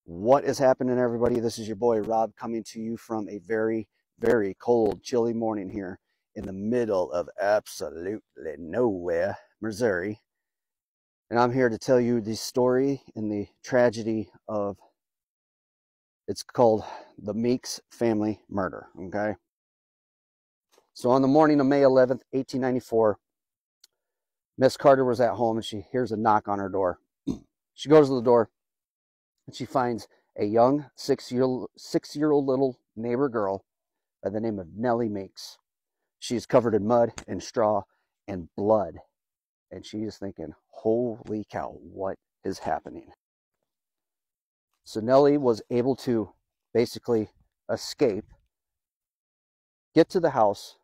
What is happening, everybody? This is your boy Rob coming to you from a very, very cold, chilly morning here in the middle of absolutely nowhere, Missouri. And I'm here to tell you the story and the tragedy of, it's called the Meeks family murder, okay? So on the morning of May 11th, 1894, Miss Carter was at home and she hears a knock on her door. She goes to the door and she finds a young six-year-old little neighbor girl by the name of Nellie Meeks. She's covered in mud and straw and blood. And she is thinking, holy cow, what is happening? So Nellie was able to basically escape, get to the house,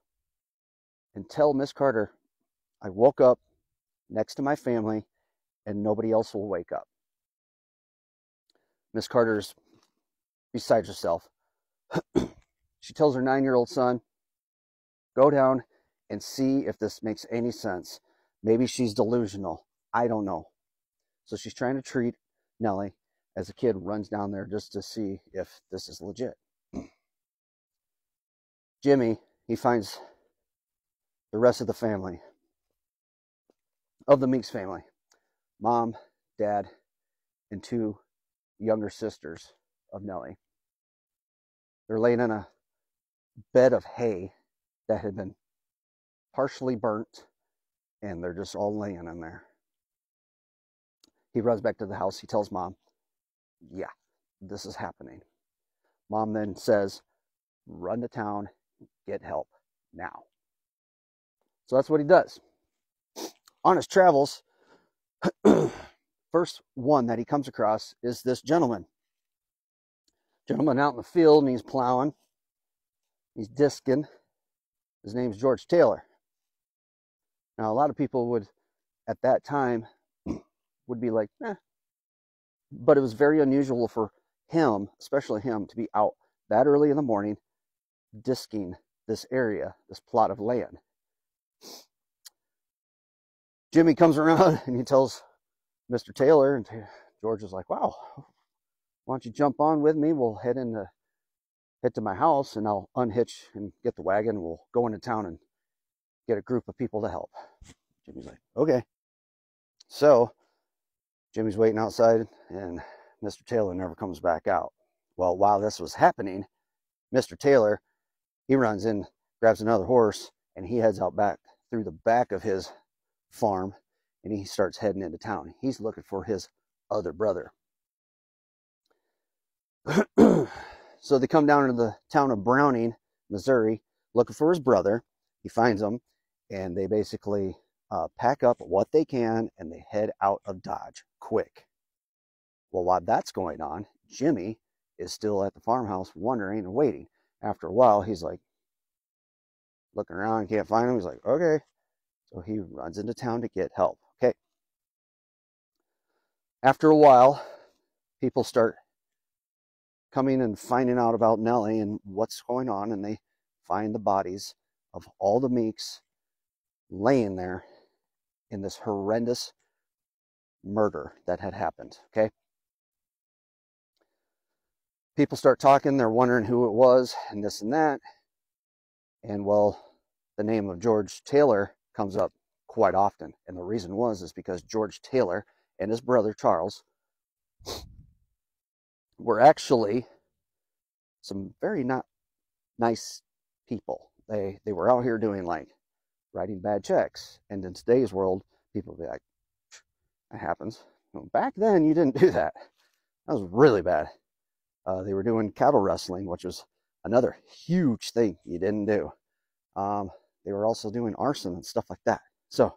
and tell Miss Carter, I woke up next to my family and nobody else will wake up. Miss Carter's beside herself. She tells her 9-year-old son, go down and see if this makes any sense. Maybe she's delusional. I don't know. So she's trying to treat Nellie as a kid runs down there just to see if this is legit. Jimmy, he finds the rest of the family, of the Meeks family, mom, dad, and 2 younger sisters of Nellie. They're laying in a bed of hay that had been partially burnt, and they're just all laying in there. He runs back to the house. He tells mom, yeah, this is happening. Mom then says, run to town, get help now. So that's what he does. On his travels, first one that he comes across is this gentleman. Gentleman out in the field, and he's plowing. He's disking. His name's George Taylor. Now, a lot of people would, at that time, would be like, eh. But it was very unusual for him, especially him, to be out that early in the morning disking this area, this plot of land. Jimmy comes around and he tells Mr. Taylor, and George is like, wow, why don't you jump on with me? We'll head to my house and I'll unhitch and get the wagon and we'll go into town and get a group of people to help. Jimmy's like, okay. So Jimmy's waiting outside and Mr. Taylor never comes back out. Well, while this was happening, Mr. Taylor, he runs in, grabs another horse, and he heads out back through the back of his farm, and he starts heading into town. He's looking for his other brother. So they come down to the town of Browning, Missouri, looking for his brother. He finds him, and they basically pack up what they can, and they head out of Dodge quick. Well, while that's going on, Jimmy is still at the farmhouse wondering and waiting. After a while, he's like looking around, can't find him. He's like, okay. So he runs into town to get help. Okay. After a while, people start coming and finding out about Nellie and what's going on, and they find the bodies of all the Meeks laying there in this horrendous murder that had happened. Okay. People start talking, they're wondering who it was and this and that. And well, the name of George Taylor comes up quite often. And the reason is because George Taylor and his brother Charles were actually some very not nice people. They were out here doing, like, writing bad checks. And in today's world, people would be like, that happens. Back then, you didn't do that. That was really bad. They were doing cattle rustling, which was another huge thing you didn't do. They were also doing arson and stuff like that. So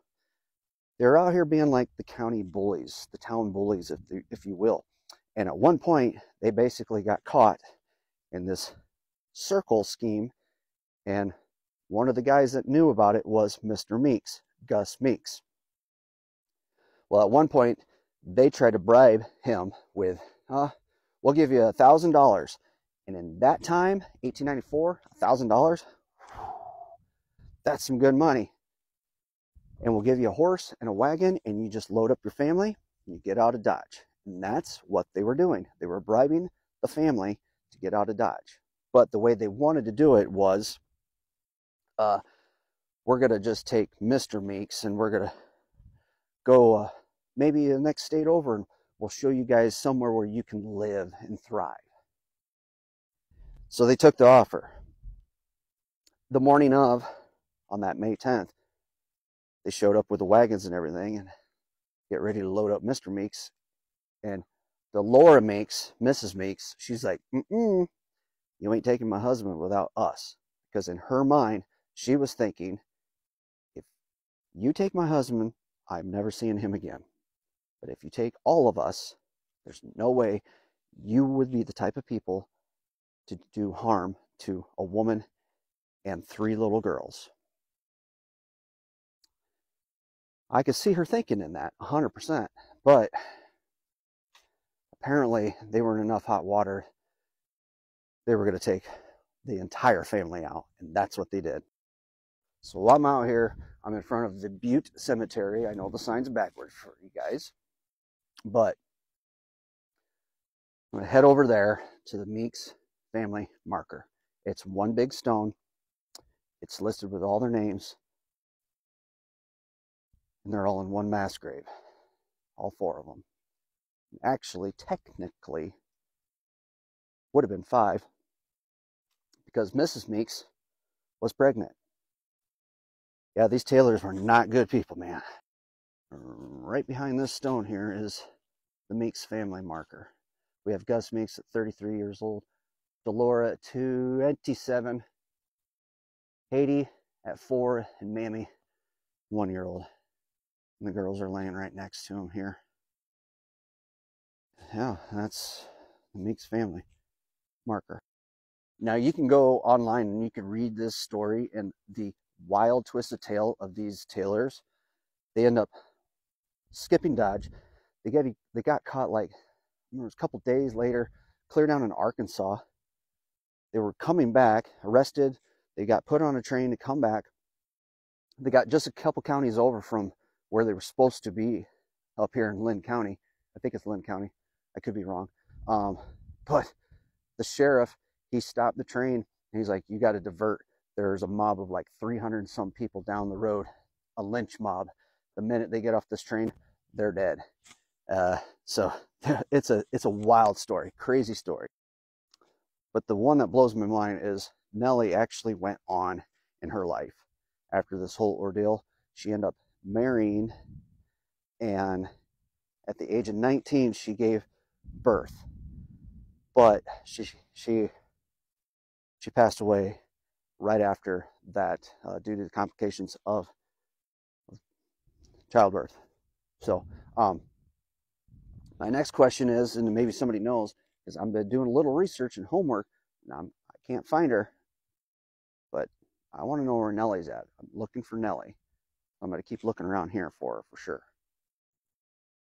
they're out here being like the county bullies, the town bullies, if you will. And at one point, they basically got caught in this circle scheme. And one of the guys that knew about it was Mr. Meeks, Gus Meeks. Well, at one point, they tried to bribe him with, we'll give you $1,000. And in that time, 1894, $1,000, that's some good money. And we'll give you a horse and a wagon, and you just load up your family, and you get out of Dodge. And that's what they were doing. They were bribing the family to get out of Dodge. But the way they wanted to do it was, we're going to just take Mr. Meeks and we're going to go maybe the next state over, and we'll show you guys somewhere where you can live and thrive. So they took the offer. The morning of, on that May 10th, they showed up with the wagons and everything and get ready to load up Mr. Meeks. And the Laura Meeks, Mrs. Meeks, she's like, you ain't taking my husband without us. Because in her mind, she was thinking, if you take my husband, I'm never seeing him again. But if you take all of us, there's no way you would be the type of people to do harm to a woman and 3 little girls. I could see her thinking in that 100%, but apparently they were in enough hot water. They were going to take the entire family out, and that's what they did. So while I'm out here, I'm in front of the Butte Cemetery. I know the sign's backwards for you guys, but I'm going to head over there to the Meeks family marker. It's one big stone. It's listed with all their names, and they're all in one mass grave, all 4 of them. Actually, technically, would have been 5, because Mrs. Meeks was pregnant. Yeah, these Taylors were not good people, man. Right behind this stone here is the Meeks family marker. We have Gus Meeks at 33 years old, Delora at 27, Haiti at 4, and Mammy, 1-year-old. And the girls are laying right next to him here. Yeah, that's the Meeks family marker. Now you can go online and you can read this story and the wild twisted tale of these Taylors. They end up skipping Dodge. They got caught like, it was a couple days later, clear down in Arkansas. They were coming back, arrested. They got put on a train to come back. They got just a couple counties over from where they were supposed to be, up here in Lynn County. I think it's Lynn County. I could be wrong. But the sheriff, he stopped the train and he's like, you got to divert. There's a mob of like 300 and some people down the road, a lynch mob. The minute they get off this train, they're dead. So it's a wild story, crazy story. But the one that blows my mind is Nellie actually went on in her life after this whole ordeal. She ended up marrying, and at the age of 19, she gave birth. But she passed away right after that due to the complications of childbirth. So my next question is, and maybe somebody knows, is I've been doing a little research and homework, and I can't find her, but I want to know where Nellie's at. I'm looking for Nellie. I'm going to keep looking around here for her for sure.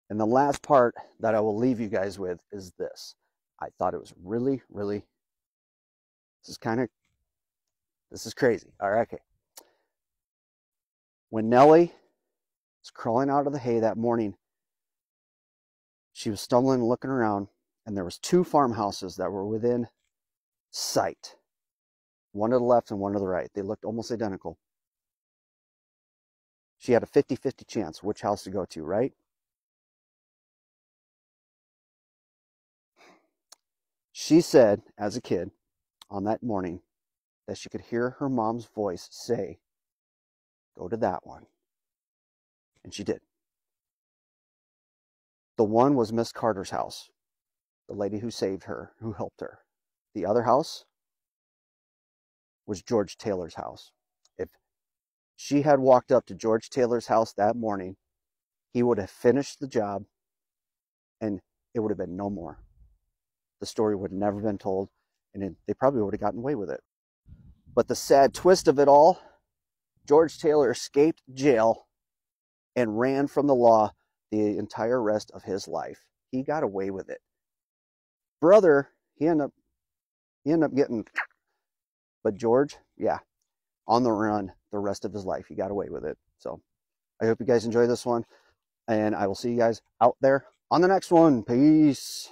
And the last part that I will leave you guys with is this. I thought it was really, this is crazy. All right, okay. When Nellie was crawling out of the hay that morning, she was stumbling and looking around, and there was 2 farmhouses that were within sight. One to the left and one to the right. They looked almost identical. She had a 50-50 chance which house to go to, right? She said, as a kid, on that morning, that she could hear her mom's voice say, go to that one. And she did. The one was Miss Carter's house, the lady who saved her, who helped her. The other house was George Taylor's house. If she had walked up to George Taylor's house that morning, he would have finished the job and it would have been no more. The story would have never been told, and they probably would have gotten away with it. But the sad twist of it all, George Taylor escaped jail and ran from the law the entire rest of his life. He got away with it. Brother, he ended up getting, but George, yeah, on the run the rest of his life. He got away with it. So I hope you guys enjoy this one, and I will see you guys out there on the next one. Peace.